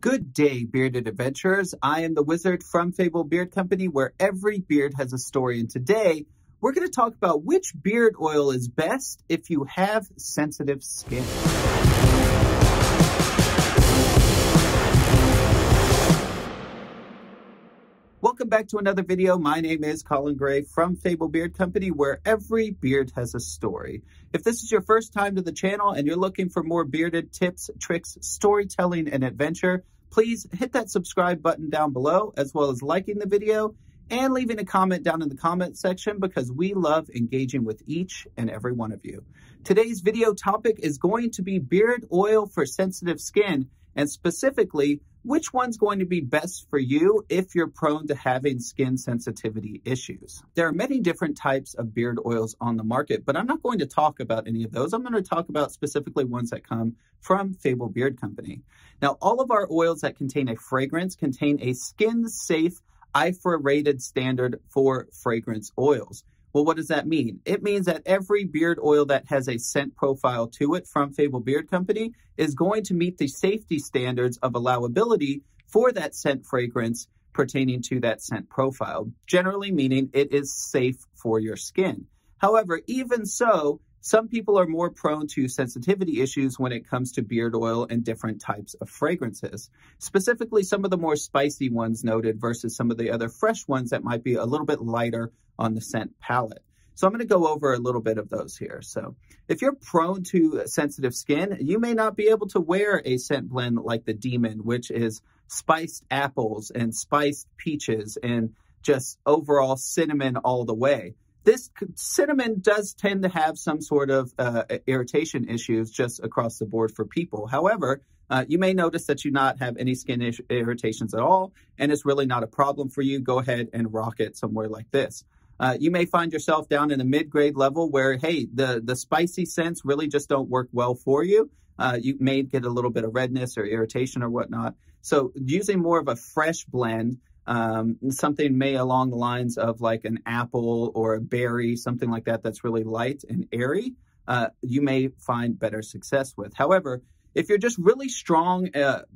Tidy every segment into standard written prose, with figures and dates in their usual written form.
Good day, bearded adventurers. I am the Wizard from Fable Beard Company, where every beard has a story. And today, we're going to talk about which beard oil is best if you have sensitive skin. Welcome back to another video. My name is Colin Gray from Fable Beard Company, where every beard has a story. If this is your first time to the channel and you're looking for more bearded tips, tricks, storytelling, and adventure, please hit that subscribe button down below, as well as liking the video and leaving a comment down in the comment section, because we love engaging with each and every one of you. Today's video topic is going to be beard oil for sensitive skin, and specifically, which one's going to be best for you if you're prone to having skin sensitivity issues. There are many different types of beard oils on the market, but I'm not going to talk about any of those. I'm going to talk about specifically ones that come from Fable Beard Company. Now, all of our oils that contain a fragrance contain a skin-safe IFRA rated standard for fragrance oils. Well, what does that mean? It means that every beard oil that has a scent profile to it from Fable Beard Company is going to meet the safety standards of allowability for that scent fragrance pertaining to that scent profile, generally meaning it is safe for your skin. However, even so, some people are more prone to sensitivity issues when it comes to beard oil and different types of fragrances. Specifically, some of the more spicy ones noted versus some of the other fresh ones that might be a little bit lighter on the scent palette. So I'm going to go over a little bit of those here. So if you're prone to sensitive skin, you may not be able to wear a scent blend like the Demon, which is spiced apples and spiced peaches and just overall cinnamon all the way. This cinnamon does tend to have some sort of irritation issues just across the board for people. However, you may notice that you not have any skin irritations at all, and it's really not a problem for you. Go ahead and rock it somewhere like this. You may find yourself down in the mid-grade level where, hey, the spicy scents really just don't work well for you. You may get a little bit of redness or irritation or whatnot. So using more of a fresh blend, something may along the lines of like an apple or a berry, something like that that's really light and airy, you may find better success with. However, if you're just really strong,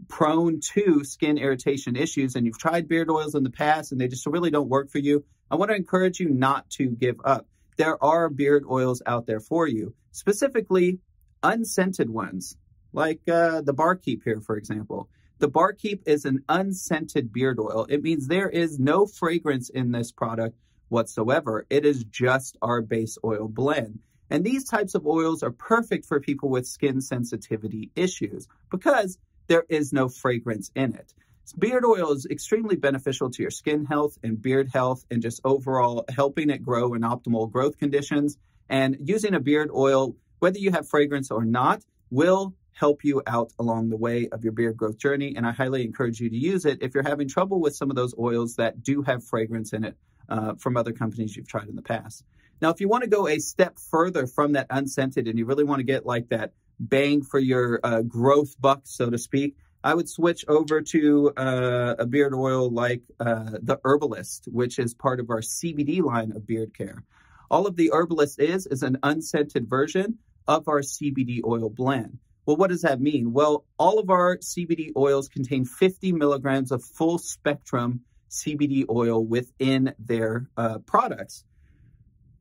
prone to skin irritation issues, and you've tried beard oils in the past and they just really don't work for you, I want to encourage you not to give up. There are beard oils out there for you, specifically unscented ones, like the Barkeep here, for example. The Barkeep is an unscented beard oil. It means there is no fragrance in this product whatsoever. It is just our base oil blend. And these types of oils are perfect for people with skin sensitivity issues because there is no fragrance in it. Beard oil is extremely beneficial to your skin health and beard health and just overall helping it grow in optimal growth conditions. And using a beard oil, whether you have fragrance or not, will help you out along the way of your beard growth journey. And I highly encourage you to use it if you're having trouble with some of those oils that do have fragrance in it from other companies you've tried in the past. Now, if you want to go a step further from that unscented and you really want to get like that bang for your growth buck, so to speak, I would switch over to a beard oil like the Herbalist, which is part of our CBD line of beard care. All of the Herbalist is an unscented version of our CBD oil blend. Well, what does that mean? Well, all of our CBD oils contain 50 milligrams of full spectrum CBD oil within their products.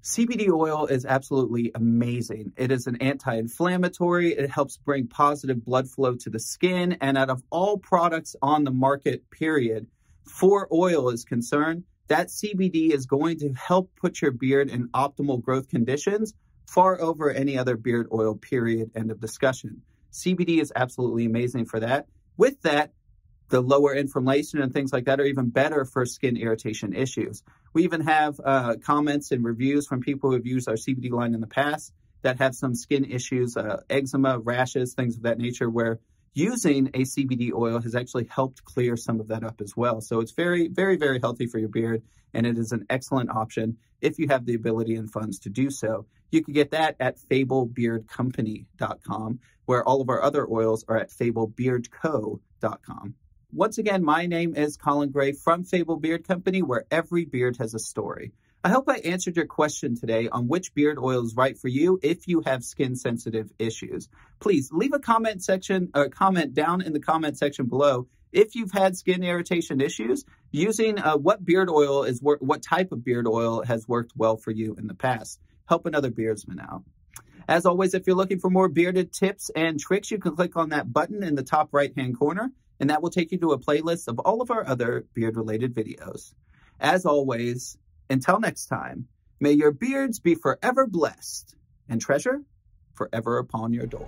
CBD oil is absolutely amazing. It is an anti-inflammatory. It helps bring positive blood flow to the skin. And out of all products on the market, period, for oil is concerned, that CBD is going to help put your beard in optimal growth conditions far over any other beard oil, period, end of discussion. CBD is absolutely amazing for that. With that, the lower inflammation and things like that are even better for skin irritation issues. We even have comments and reviews from people who have used our CBD line in the past that have some skin issues, eczema, rashes, things of that nature, where using a CBD oil has actually helped clear some of that up as well. So it's very, very, very healthy for your beard, and it is an excellent option if you have the ability and funds to do so. You can get that at fablebeardcompany.com, where all of our other oils are at fablebeardco.com. Once again, my name is Colin Gray from Fable Beard Company, where every beard has a story. I hope I answered your question today on which beard oil is right for you if you have skin sensitive issues. Please leave a comment down in the comment section below If you've had skin irritation issues, using what type of beard oil has worked well for you in the past, helping other beardsmen out. As always, if you're looking for more bearded tips and tricks, you can click on that button in the top right-hand corner, and that will take you to a playlist of all of our other beard-related videos. As always, until next time, may your beards be forever blessed and treasure forever upon your door.